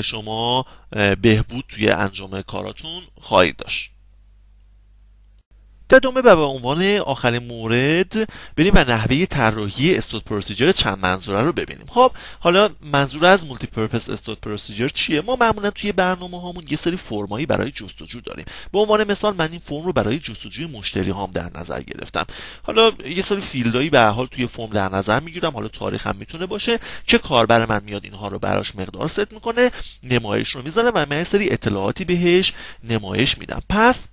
شما بهبود توی انجام کاراتون خواهید داشت. در ادامه و به عنوان آخرین مورد بریم و نحوه طراحی استود پروسیجر چند منظوره رو ببینیم. خب حالا منظور از مولتی پرپس استود پروسیجر چیه؟ ما معمولا توی برنامه هامون یه سری فرمایی برای جستجو داریم. به عنوان مثال من این فرم رو برای جستجوی مشتری هام در نظر گرفتم. حالا یه سری فیلدایی به هر حال توی فرم در نظر میگیرم، حالا تاریخ هم میتونه باشه که کاربر من میاد اینها رو براش مقدار ست میکنه، نمایش رو میزنه و من یه سری اطلاعاتی بهش نمایش میدم. پس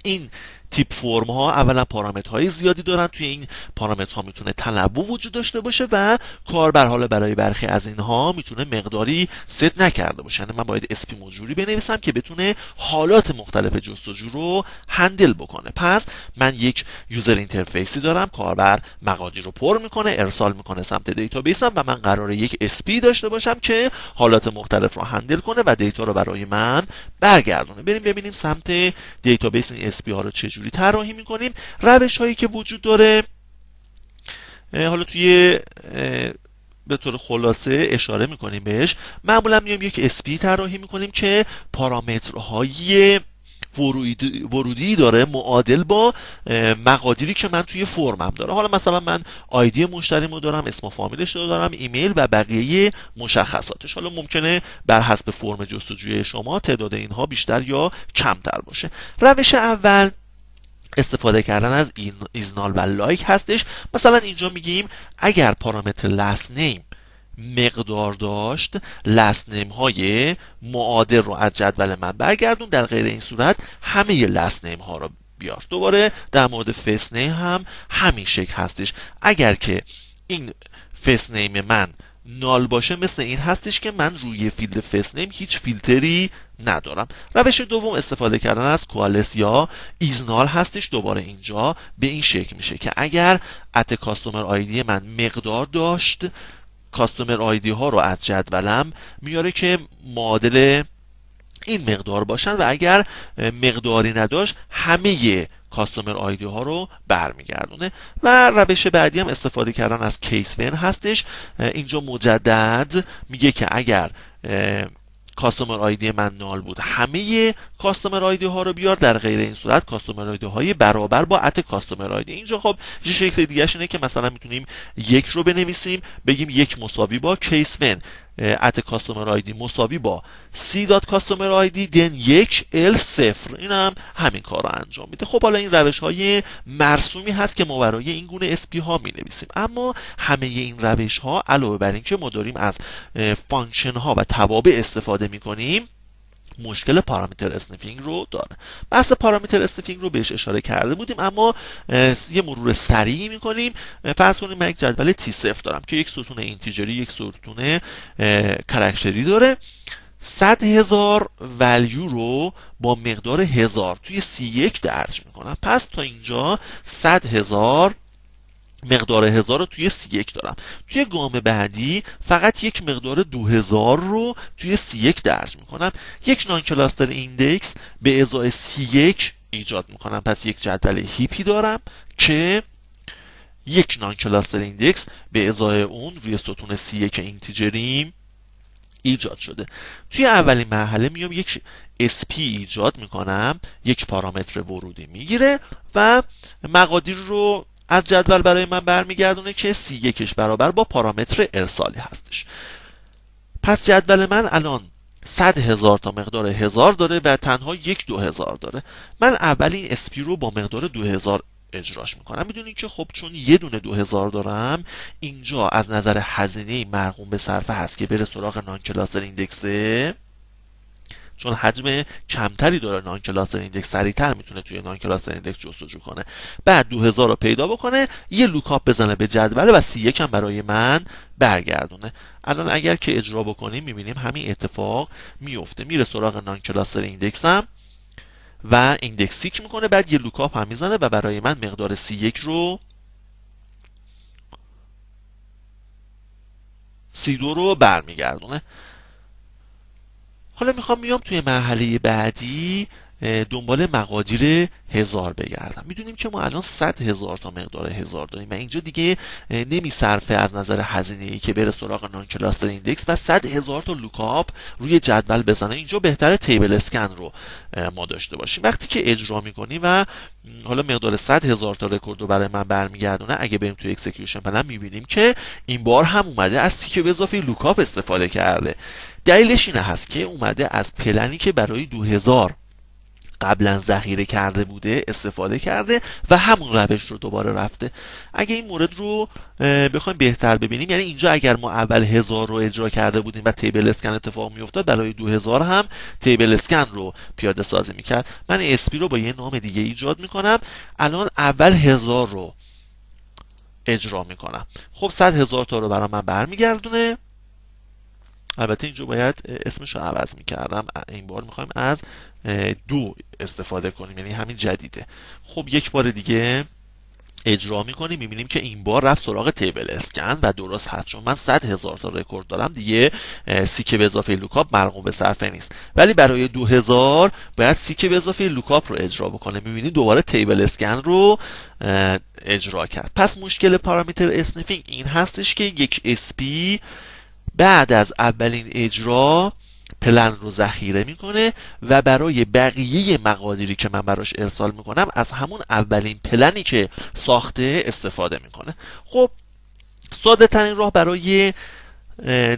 این تیپ فرم ها اولا پارامترهای زیادی دارن، توی این پارامترها میتونه تنوع وجود داشته باشه و کاربر حالا برای برخی از اینها میتونه مقداری ست نکرده باشه. یعنی من باید اسپی مجروری بنویسم که بتونه حالات مختلف جستجو رو هندل بکنه. پس من یک یوزر اینترفیسی دارم، کاربر مقادیر رو پر میکنه، ارسال میکنه سمت دیتابیسم و من قراره یک اسپی داشته باشم که حالات مختلف رو هندل کنه و دیتا رو برای من برگردونه. بریم ببینیم سمت دیتابیس این اسپی ها رو چجوری طراحی میکنیم. روش هایی که وجود داره حالا توی به طور خلاصه اشاره میکنیم بهش. معمولا میایم یک اسپی طراحی میکنیم که پارامترهای ورودی داره معادل با مقادیری که من توی فرمم داره. حالا مثلا من آیدی مشتریمو دارم، اسم و فامیلش رو دارم، ایمیل و بقیه مشخصاتش. حالا ممکنه بر حسب فرم جستجوی شما تعداد اینها بیشتر یا کمتر باشه. روش اول استفاده کردن از ایزنال و لایک هستش. مثلا اینجا میگیم اگر پارامتر لست نیم مقدار داشت، لست نیم های معادل رو از جدول من برگردون، در غیر این صورت همه لست نیم ها رو بیار. دوباره در مورد فیس نیم هم همین شکل هستش. اگر که این فیس نیم من نال باشه مثل این هستش که من روی فیلد فیس نیم هیچ فیلتری ندارم. روش دوم استفاده کردن از کوالس یا ایزنال هستش. دوباره اینجا به این شکل میشه که اگر ات کاستومر آیدی من مقدار داشت، کاستومر آیدی ها رو از جدولم میاره که معادل این مقدار باشن و اگر مقداری نداشت همه کاستومر آیدی ها رو برمیگردونه. و روش بعدی هم استفاده کردن از کیس ون هستش. اینجا مجدد میگه که اگر کاستومر آیدی من نال بود همه کاستومر آیدی ها رو بیار، در غیر این صورت کاستومر آیدی های برابر با ات کاستومر آیدی. اینجا خب یه شکل دیگه اینه که مثلا میتونیم یک رو بنویسیم بگیم یک مساوی با کیس ون ات کاستومر آیدی مساوی با سی دات کاستومر آیدی دن یک ال صفر. این هم همین کار رو انجام میده. خب حالا این روش های مرسومی هست که ما برای این گونه اسپی ها می نویسیم، اما همه این روش ها علاوه بر این که ما داریم از فانکشن ها و توابع استفاده می کنیم، مشکل پارامتر اسنیپینگ رو داره. بحث پارامتر اسنیپینگ رو بهش اشاره کرده بودیم، اما یه مرور سریع میکنیم. فرض کنیم من یک جدول تی صفر دارم که یک ستون اینتیجری یک ستون کاراکتری داره. 100,000 ولیو رو با مقدار 1000 توی C1 درج میکنم. پس تا اینجا 100,000 مقدار 1000 رو توی C1 دارم. توی گام بعدی فقط یک مقدار 2000 رو توی C1 درج میکنم. یک نان کلاستر ایندکس به ازای C1 ایجاد میکنم. پس یک جدول هیپی دارم که یک نان کلاستر ایندکس به ازای اون روی ستون C1 اینتیجریم ایجاد شده. توی اولین مرحله میام یک SP ایجاد میکنم، یک پارامتر ورودی میگیره و مقادیر رو از جدول برای من برمیگردونه که C1ش برابر با پارامتر ارسالی هستش. پس جدول من الان 100,000 تا مقدار 1000 داره و تنها یک 2000 داره. من اول این SP رو با مقدار 2000 اجراش میکنم. میدونین که خب چون یه دونه 2000 دارم اینجا از نظر هزینه مرقوم به صرفه هست که بره سراغ نان کلاستر ایندکسه، چون حجم کمتری داره نان کلاستر ایندکس سریعتر میتونه توی نان کلاستر ایندکس جستجو کنه. بعد 2000 رو پیدا بکنه، یه لوکاپ بزنه به جدول و C1 هم برای من برگردونه. الان اگر که اجرا بکنیم میبینیم همین اتفاق میفته. میره سراغ نان کلاستر ایندکس هم و ایندکس سیک میکنه، بعد یه لوکاپ هم میزنه و برای من مقدار C1 رو C2 رو برمیگردونه. حالا میخوام بیام توی مرحله بعدی دنبال مقادیر 1000 بگردم. میدونیم که ما الان 100,000 تا مقدار 1000 داریم و اینجا دیگه نمیصرفه از نظر هزینه‌ای که بره سراغ نان کلاستر ایندکس و 100,000 تا لوکاپ روی جدول بزنه. اینجا بهتره تیبل اسکن رو ما داشته باشیم. وقتی که اجرا میکنیم و حالا مقدار 100,000 تا رکورد رو برای من برمیگردونه، اگه بریم تو اکسکیوشن پلن میبینیم که این بار هم اومده از تیک به اضافه لوکاپ استفاده کرده. دلیلش این هست که اومده از پلنی که برای 2000 قبلا ذخیره کرده بوده استفاده کرده و همون روش رو دوباره رفته. اگه این مورد رو بخوایم بهتر ببینیم، یعنی اینجا اگر ما اول 1000 رو اجرا کرده بودیم و تیبل اسکن اتفاق میافتاد، برای 2000 هم تیبل اسکن رو پیاده سازی میکرد. من اسپی رو با یه نام دیگه ایجاد میکنم. الان اول 1000 رو اجرا میکنم. خب 100,000 تا رو برای من برمیگردونه. البته اینجا باید اسمش رو عوض میکردم، این بار میخوایم از 2 استفاده کنیم، یعنی همین جدیده. خب یک بار دیگه اجرا میکنیم، میبینیم که این بار رفت سراغ تیبل اسکن و درست هست، چون من 100,000 تا رکورد دارم دیگه. سیک به اضافه لوکاپ مرغوب به صرفه نیست، ولی برای 2000 باید سیک به اضافه لوکاپ رو اجرا بکنه. میبینید دوباره تیبل اسکن رو اجرا کرد. پس مشکل پارامتر اسنیفینگ این هستش که یک اسپی بعد از اولین اجرا پلن رو ذخیره میکنه و برای بقیه مقادیری که من براش ارسال میکنم از همون اولین پلنی که ساخته استفاده میکنه. خب ساده ترین راه برای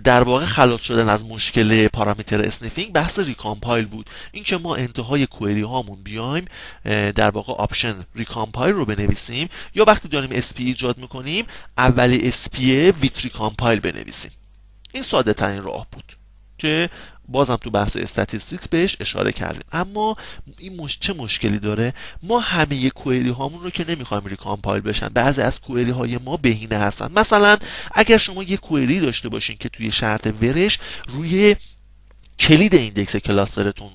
در واقع خلاص شدن از مشکل پارامتر اسنیفینگ بحث ریکامپایل بود. این که ما انتهای کوئری هامون بیایم در واقع آپشن ریکامپایل رو بنویسیم، یا وقتی داریم اسپی ایجاد میکنیم اول اسپی ویت ریکامپایل بنویسیم. این ساده ترین راه بود که بازم تو بحث استاتیستیکس بهش اشاره کردیم. اما این چه مشکلی داره؟ ما همه کوئری هامون رو که نمیخوایم ریکامپایل بشن. بعضی از کوئری های ما بهینه هستن. مثلا اگر شما یه کوئری داشته باشین که توی شرط ورش روی کلید ایندکس کلاسترتون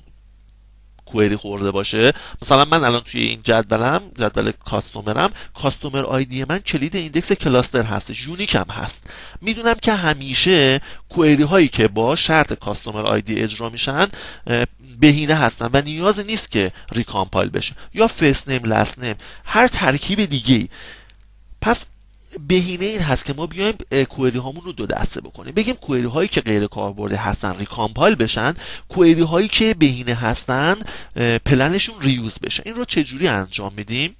کوئری خورده باشه، مثلا من الان توی این جدول کاستومر آیدی من کلید ایندکس کلاستر هستش، یونیک هم هست. میدونم که همیشه کوئری هایی که با شرط کاستومر آیدی اجرا میشن بهینه هستن و نیازی نیست که ریکامپایل بشه، یا فرست نیم لاست نیم، هر ترکیب دیگه. پس بهینه این هست که ما بیایم کوئری هامون رو 2 دسته بکنیم، بگیم کوئری هایی که غیر کاربرد هستن ریکامپایل بشن، کوئری هایی که بهینه هستن پلنشون ریوز بشه. این رو چجوری انجام میدیم؟